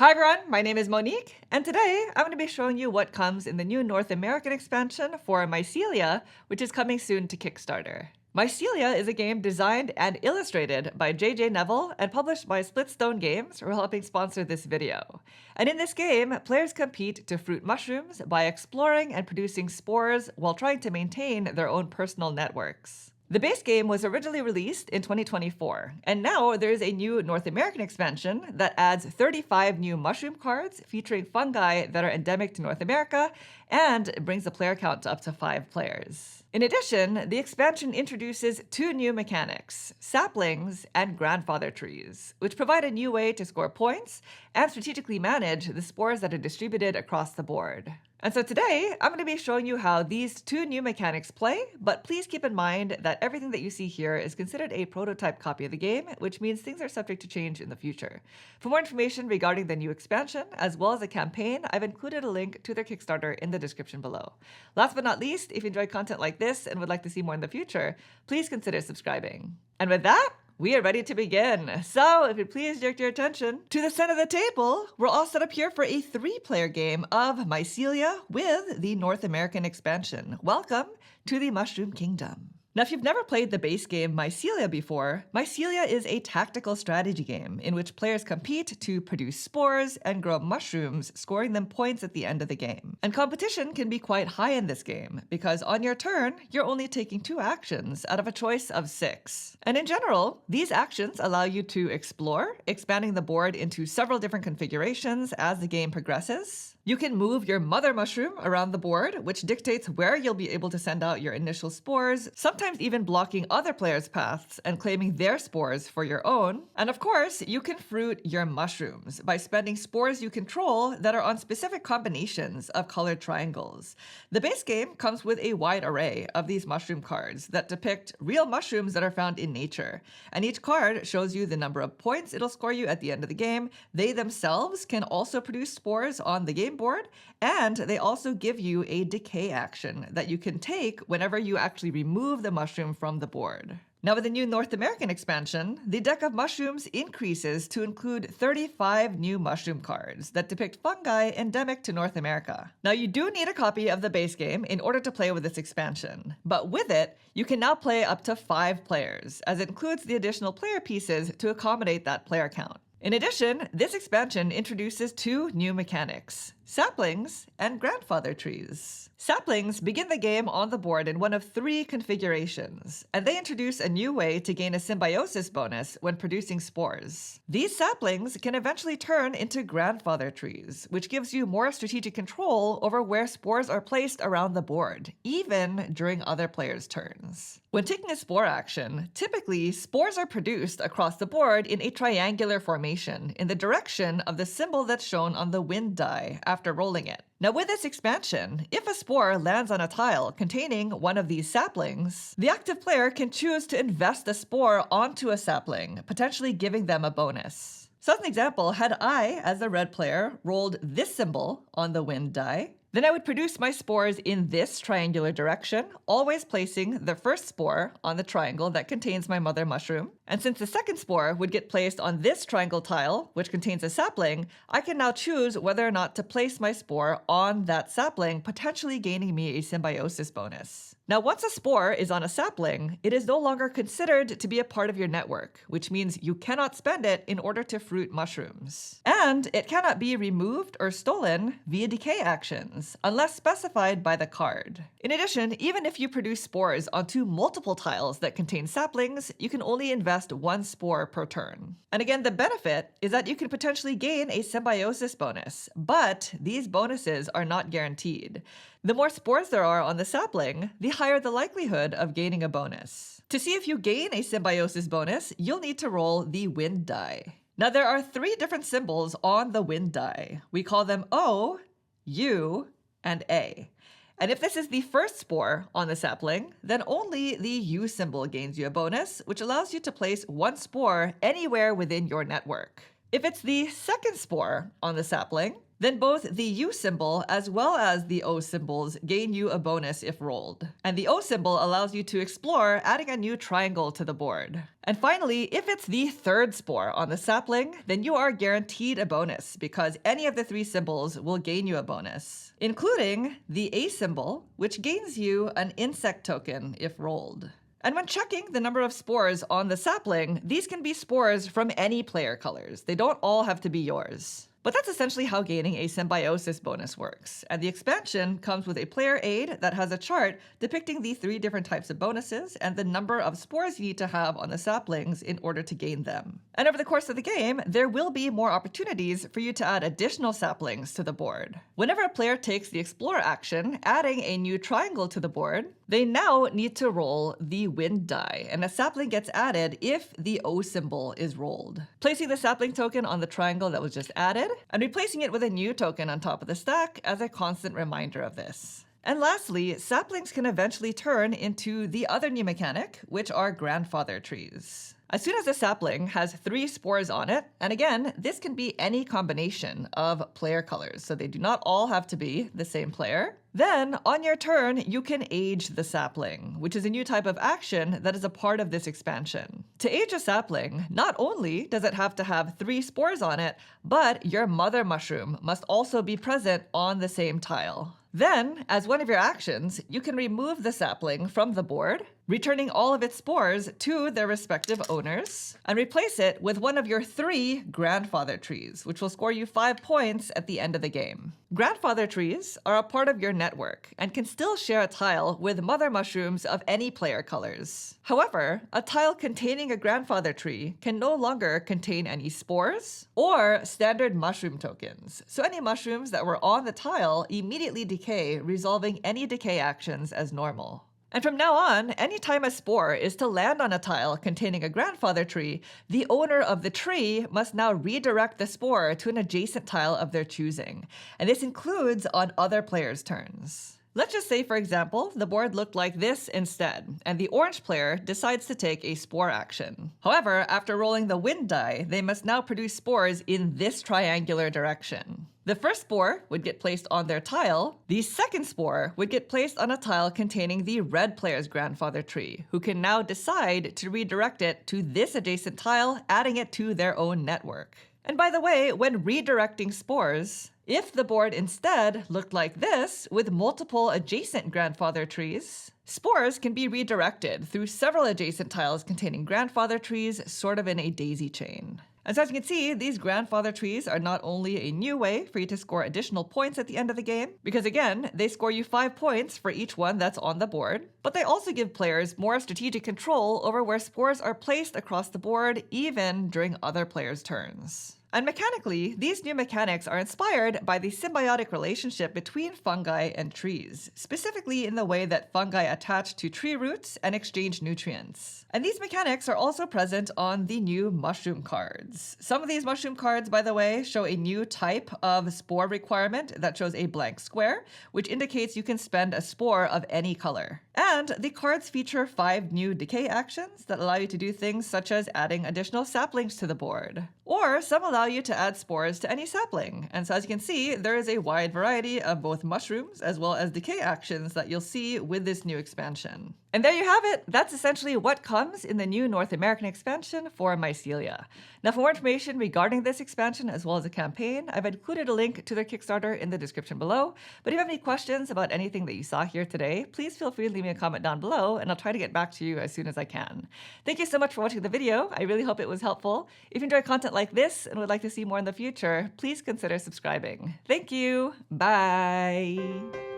Hi everyone, my name is Monique, and today I'm going to be showing you what comes in the new North American expansion for Mycelia, which is coming soon to Kickstarter. Mycelia is a game designed and illustrated by Neville and published by Splitstone Games, who are helping sponsor this video. And in this game, players compete to fruit mushrooms by exploring and producing spores while trying to maintain their own personal networks. The base game was originally released in 2024, and now there is a new North American expansion that adds 35 new mushroom cards featuring fungi that are endemic to North America and brings the player count to up to 5 players. In addition, the expansion introduces 2 new mechanics, saplings and grandfather trees, which provide a new way to score points and strategically manage the spores that are distributed across the board. And so today, I'm going to be showing you how these 2 new mechanics play, but please keep in mind that everything that you see here is considered a prototype copy of the game, which means things are subject to change in the future. For more information regarding the new expansion, as well as the campaign, I've included a link to their Kickstarter in the description below. Last but not least, if you enjoy content like this and would like to see more in the future, please consider subscribing. And with that, we are ready to begin. So, if you please direct your attention to the center of the table, we're all set up here for a 3-player game of Mycelia with the North American expansion. Welcome to the Mushroom Kingdom. Now, if you've never played the base game Mycelia before, Mycelia is a tactical strategy game in which players compete to produce spores and grow mushrooms, scoring them points at the end of the game. And competition can be quite high in this game, because on your turn, you're only taking 2 actions out of a choice of 6. And in general, these actions allow you to explore, expanding the board into several different configurations as the game progresses. You can move your mother mushroom around the board, which dictates where you'll be able to send out your initial spores, sometimes even blocking other players' paths and claiming their spores for your own. And of course, you can fruit your mushrooms by spending spores you control that are on specific combinations of colored triangles. The base game comes with a wide array of these mushroom cards that depict real mushrooms that are found in nature. And each card shows you the number of points it'll score you at the end of the game. They themselves can also produce spores on the game board, and they also give you a decay action that you can take whenever you actually remove the mushroom from the board. Now, with the new North American expansion, the deck of mushrooms increases to include 35 new mushroom cards that depict fungi endemic to North America. Now, you do need a copy of the base game in order to play with this expansion, but with it, you can now play up to 5 players, as it includes the additional player pieces to accommodate that player count. In addition, this expansion introduces 2 new mechanics, saplings and grandfather trees. Saplings begin the game on the board in one of 3 configurations, and they introduce a new way to gain a symbiosis bonus when producing spores. These saplings can eventually turn into grandfather trees, which gives you more strategic control over where spores are placed around the board, even during other players' turns. When taking a spore action, typically spores are produced across the board in a triangular formation in the direction of the symbol that's shown on the wind die after rolling it. Now, with this expansion, if a spore lands on a tile containing one of these saplings, the active player can choose to invest the spore onto a sapling, potentially giving them a bonus. So as an example, had I, as the red player, rolled this symbol on the wind die, then I would produce my spores in this triangular direction, always placing the first spore on the triangle that contains my mother mushroom. And since the second spore would get placed on this triangle tile, which contains a sapling, I can now choose whether or not to place my spore on that sapling, potentially gaining me a symbiosis bonus. Now, once a spore is on a sapling, it is no longer considered to be a part of your network, which means you cannot spend it in order to fruit mushrooms. And it cannot be removed or stolen via decay actions, unless specified by the card. In addition, even if you produce spores onto multiple tiles that contain saplings, you can only invest 1 spore per turn. And again, the benefit is that you can potentially gain a symbiosis bonus, but these bonuses are not guaranteed. The more spores there are on the sapling, the higher the likelihood of gaining a bonus. To see if you gain a symbiosis bonus, you'll need to roll the wind die. Now, there are 3 different symbols on the wind die. We call them O, U, and A. And if this is the first spore on the sapling, then only the U symbol gains you a bonus, which allows you to place 1 spore anywhere within your network. If it's the second spore on the sapling, then both the U symbol as well as the O symbols gain you a bonus if rolled. And the O symbol allows you to explore adding a new triangle to the board. And finally, if it's the third spore on the sapling, then you are guaranteed a bonus because any of the three symbols will gain you a bonus, including the A symbol, which gains you an insect token if rolled. And when checking the number of spores on the sapling, these can be spores from any player colors. They don't all have to be yours. But that's essentially how gaining a symbiosis bonus works. And the expansion comes with a player aid that has a chart depicting the 3 different types of bonuses and the number of spores you need to have on the saplings in order to gain them. And over the course of the game, there will be more opportunities for you to add additional saplings to the board. Whenever a player takes the Explore action, adding a new triangle to the board, they now need to roll the Wind die, and a sapling gets added if the O symbol is rolled. Placing the sapling token on the triangle that was just added, and replacing it with a new token on top of the stack as a constant reminder of this. And lastly, saplings can eventually turn into the other new mechanic, which are grandfather trees. As soon as a sapling has 3 spores on it, and again, this can be any combination of player colors, so they do not all have to be the same player, then on your turn, you can age the sapling, which is a new type of action that is a part of this expansion. To age a sapling, not only does it have to have 3 spores on it, but your mother mushroom must also be present on the same tile. Then, as one of your actions, you can remove the sapling from the board, returning all of its spores to their respective owners, and replace it with one of your 3 grandfather trees, which will score you 5 points at the end of the game. Grandfather trees are a part of your network and can still share a tile with mother mushrooms of any player colors. However, a tile containing a grandfather tree can no longer contain any spores or standard mushroom tokens, so any mushrooms that were on the tile immediately decay, resolving any decay actions as normal. And from now on, anytime a spore is to land on a tile containing a grandfather tree, the owner of the tree must now redirect the spore to an adjacent tile of their choosing. And this includes on other players' turns. Let's just say, for example, the board looked like this instead, and the orange player decides to take a spore action. However, after rolling the Wind die, they must now produce spores in this triangular direction. The first spore would get placed on their tile. The second spore would get placed on a tile containing the red player's grandfather tree, who can now decide to redirect it to this adjacent tile, adding it to their own network. And by the way, when redirecting spores, if the board instead looked like this, with multiple adjacent grandfather trees, spores can be redirected through several adjacent tiles containing grandfather trees, sort of in a daisy chain. And so as you can see, these grandfather trees are not only a new way for you to score additional points at the end of the game, because again, they score you 5 points for each one that's on the board, but they also give players more strategic control over where spores are placed across the board, even during other players' turns. And mechanically, these new mechanics are inspired by the symbiotic relationship between fungi and trees, specifically in the way that fungi attach to tree roots and exchange nutrients. And these mechanics are also present on the new mushroom cards. Some of these mushroom cards, by the way, show a new type of spore requirement that shows a blank square, which indicates you can spend a spore of any color. And the cards feature 5 new decay actions that allow you to do things such as adding additional saplings to the board. Or some allow you to add spores to any sapling. And so as you can see, there is a wide variety of both mushrooms as well as decay actions that you'll see with this new expansion. And there you have it. That's essentially what comes in the new North American expansion for Mycelia. Now, for more information regarding this expansion as well as the campaign, I've included a link to their Kickstarter in the description below. But if you have any questions about anything that you saw here today, please feel free to leave me a comment down below and I'll try to get back to you as soon as I can. Thank you so much for watching the video. I really hope it was helpful. If you enjoy content like this and would like to see more in the future, please consider subscribing. Thank you. Bye.